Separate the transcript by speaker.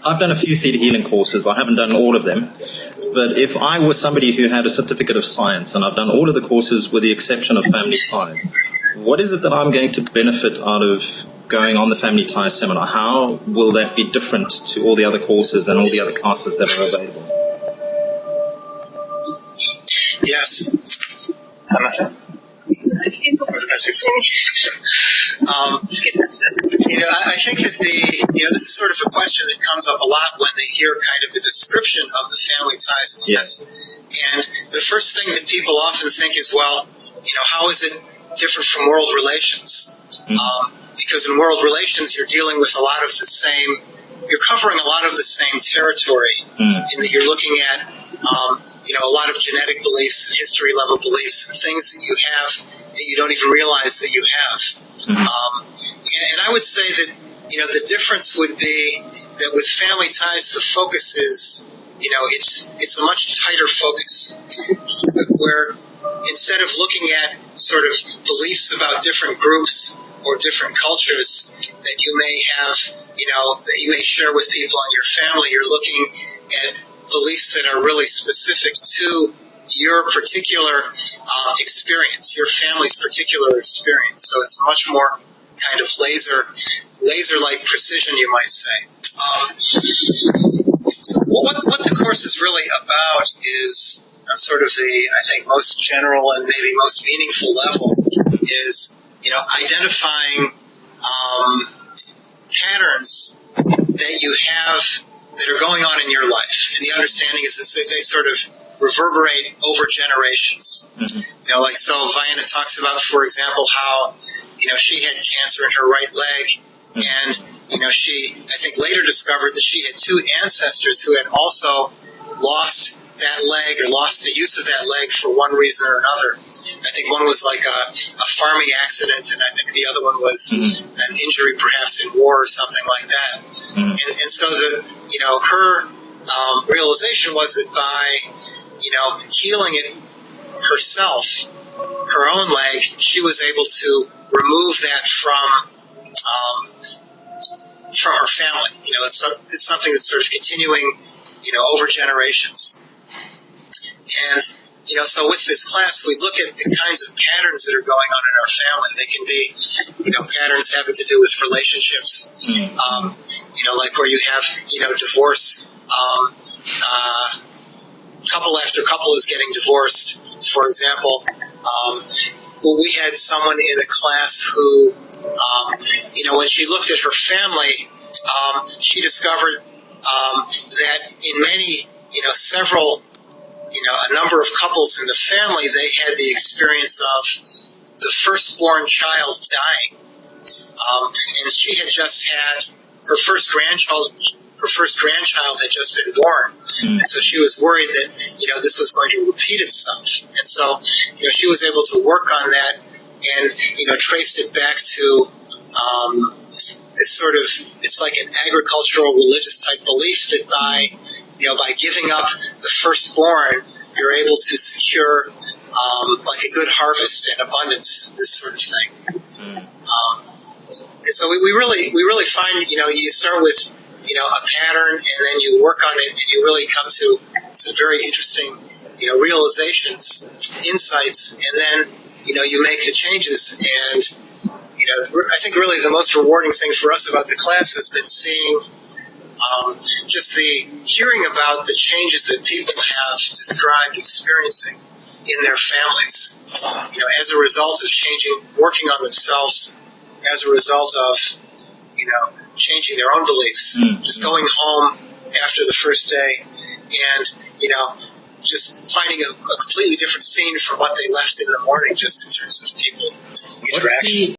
Speaker 1: I've done a few theta healing courses. I haven't done all of them. But if I was somebody who had a certificate of science and I've done all of the courses with the exception of family ties, what is it that I'm going to benefit out of going on the family ties seminar? How will that be different to all the other courses and all the other classes that are available?
Speaker 2: Yes. I think that this is sort of a question that comes up a lot when they hear kind of the description of the family ties class. And the first thing that people often think is, well, how is it different from world relations? Because in world relations, you're dealing with a lot of the same, you're covering a lot of the same territory in that you're looking at, a lot of genetic beliefs and history level beliefs and things that you have that you don't even realize that you have. And I would say that, the difference would be that with family ties, the focus is, it's a much tighter focus, where instead of looking at sort of beliefs about different groups or different cultures that you may have, that you may share with people in your family, you're looking at beliefs that are really specific to your particular experience, your family's particular experience. So it's much more kind of laser-like precision, you might say. So what the course is really about is sort of I think, most general and maybe most meaningful level is, identifying patterns that you have that are going on in your life. And the understanding is that they sort of reverberate over generations. Like, so Vienna talks about, for example, how, she had cancer in her right leg, and, she, I think, later discovered that she had two ancestors who had also lost that leg or lost the use of that leg for one reason or another. I think one was like a farming accident, and I think the other one was an injury perhaps in war or something like that. And so her realization was that by, healing it herself, her own leg, she was able to remove that from her family. It's something that's sort of continuing, over generations. And, so with this class, we look at the kinds of patterns that are going on in our family. They can be, patterns having to do with relationships, like where you have, divorce, couple after couple is getting divorced. For example, we had someone in a class who, when she looked at her family, she discovered that in many, several, a number of couples in the family, they had the experience of the firstborn child dying. And she had just had her first grandchild had just been born. And so she was worried that, this was going to repeat itself. And so, she was able to work on that and, traced it back to it's like an agricultural religious type belief that by giving up the firstborn, you're able to secure like a good harvest and abundance, this sort of thing. And so we really find, you start with, a pattern, and then you work on it, and you really come to some very interesting, realizations, insights, and then, you make the changes. And, I think really the most rewarding thing for us about the class has been seeing just the hearing about the changes that people have described experiencing in their families, as a result of working on themselves, as a result of, changing their own beliefs, just going home after the first day and, just finding a completely different scene from what they left in the morning, just in terms of people interaction.